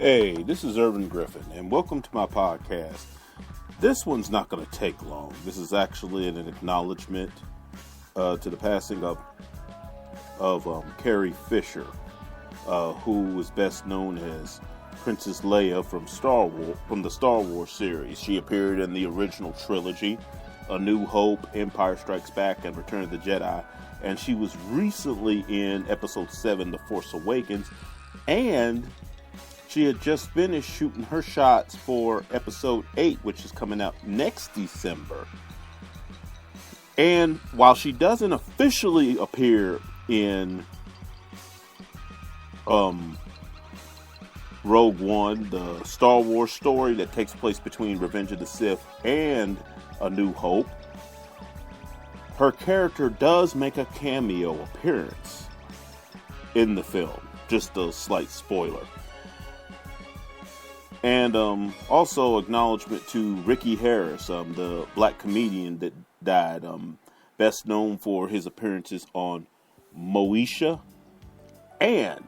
Hey, this is Irvin Griffin, and welcome to my podcast. This one's not going to take long. This is actually an acknowledgement to the passing of Carrie Fisher, who is best known as Princess Leia from the Star Wars series. She appeared in the original trilogy, A New Hope, Empire Strikes Back, and Return of the Jedi, and she was recently in Episode 7, The Force Awakens, and she had just finished shooting her shots for Episode 8, which is coming out next December. And while she doesn't officially appear in Rogue One, the Star Wars story that takes place between Revenge of the Sith and A New Hope, her character does make a cameo appearance in the film. Just a slight spoiler. And also acknowledgement to Ricky Harris, the black comedian that died, best known for his appearances on Moesha and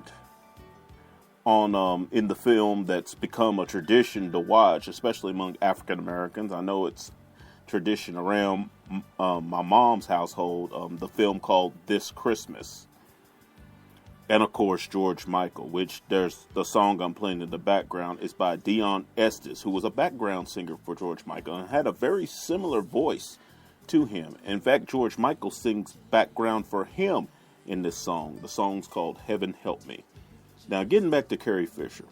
on in the film that's become a tradition to watch, especially among African Americans. I know it's tradition around my mom's household, the film called This Christmas. And of course, George Michael, which there's the song I'm playing in the background is by Dion Estes, who was a background singer for George Michael and had a very similar voice to him. In fact, George Michael sings background for him in this song. The song's called Heaven Help Me. Now, getting back to Carrie Fisher,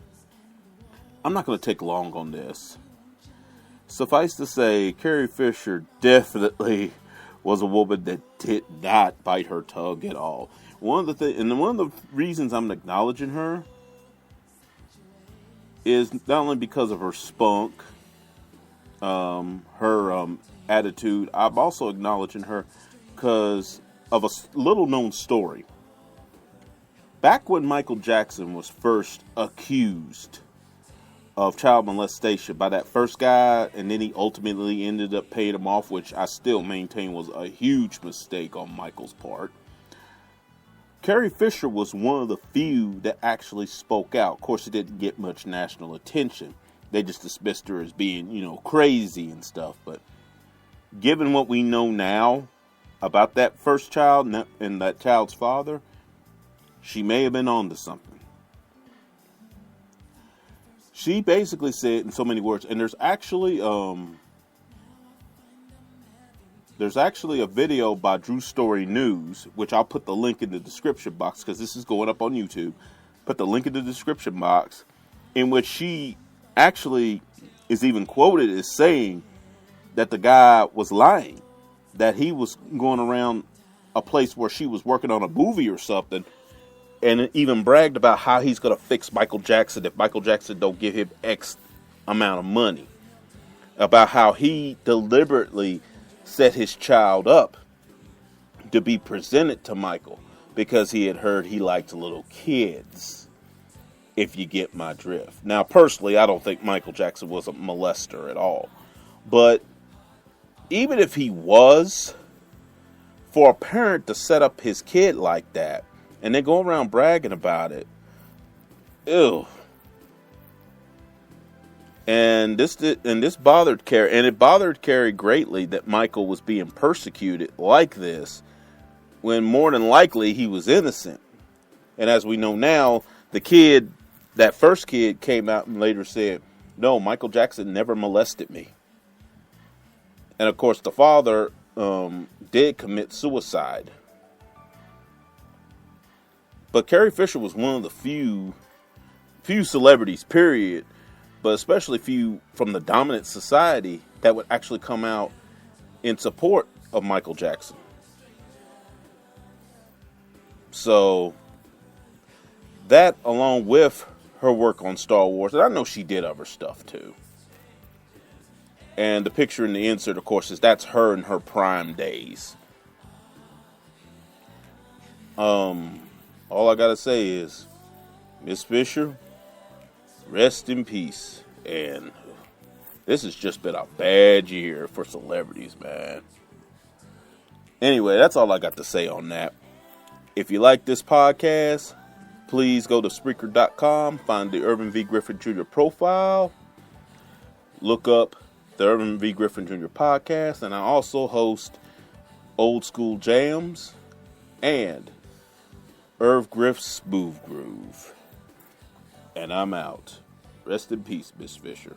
I'm not going to take long on this. Suffice to say, Carrie Fisher definitely was a woman that did not bite her tongue at all. One of the reasons I'm acknowledging her is not only because of her spunk, her attitude. I'm also acknowledging her because of a little known story. Back when Michael Jackson was first accused of child molestation by that first guy, and then he ultimately ended up paying him off, which I still maintain was a huge mistake on Michael's part. Carrie Fisher was one of the few that actually spoke out. Of course, it didn't get much national attention. They just dismissed her as being, crazy and stuff. But given what we know now about that first child and that child's father, she may have been onto something. She basically said in so many words, and there's actually a video by Drew Story News, which I'll put the link in the description box because this is going up on YouTube. Put the link in the description box, in which she actually is even quoted as saying that the guy was lying, that he was going around a place where she was working on a movie or something, and even bragged about how he's going to fix Michael Jackson if Michael Jackson don't give him X amount of money. About how he deliberately set his child up to be presented to Michael because he had heard he liked little kids, if you get my drift. Now, personally, I don't think Michael Jackson was a molester at all. But even if he was, for a parent to set up his kid like that and then go around bragging about it, ew. And this bothered Carrie, and it bothered Carrie greatly that Michael was being persecuted like this, when more than likely he was innocent. And as we know now, that first kid came out and later said, "No, Michael Jackson never molested me." And of course, the father did commit suicide. But Carrie Fisher was one of the few celebrities, period, but especially few from the dominant society that would actually come out in support of Michael Jackson. So that, along with her work on Star Wars, and I know she did other stuff too. And the picture in the insert, of course, that's her in her prime days. All I gotta say is, Miss Fisher, rest in peace. And this has just been a bad year for celebrities, man. Anyway, that's all I got to say on that. If you like this podcast, please go to Spreaker.com, find the Irvin V. Griffin Jr. profile, look up the Irvin V. Griffin Jr. podcast, and I also host Old School Jams and Irv Griff's Smooth Groove. And I'm out. Rest in peace, Miss Fisher.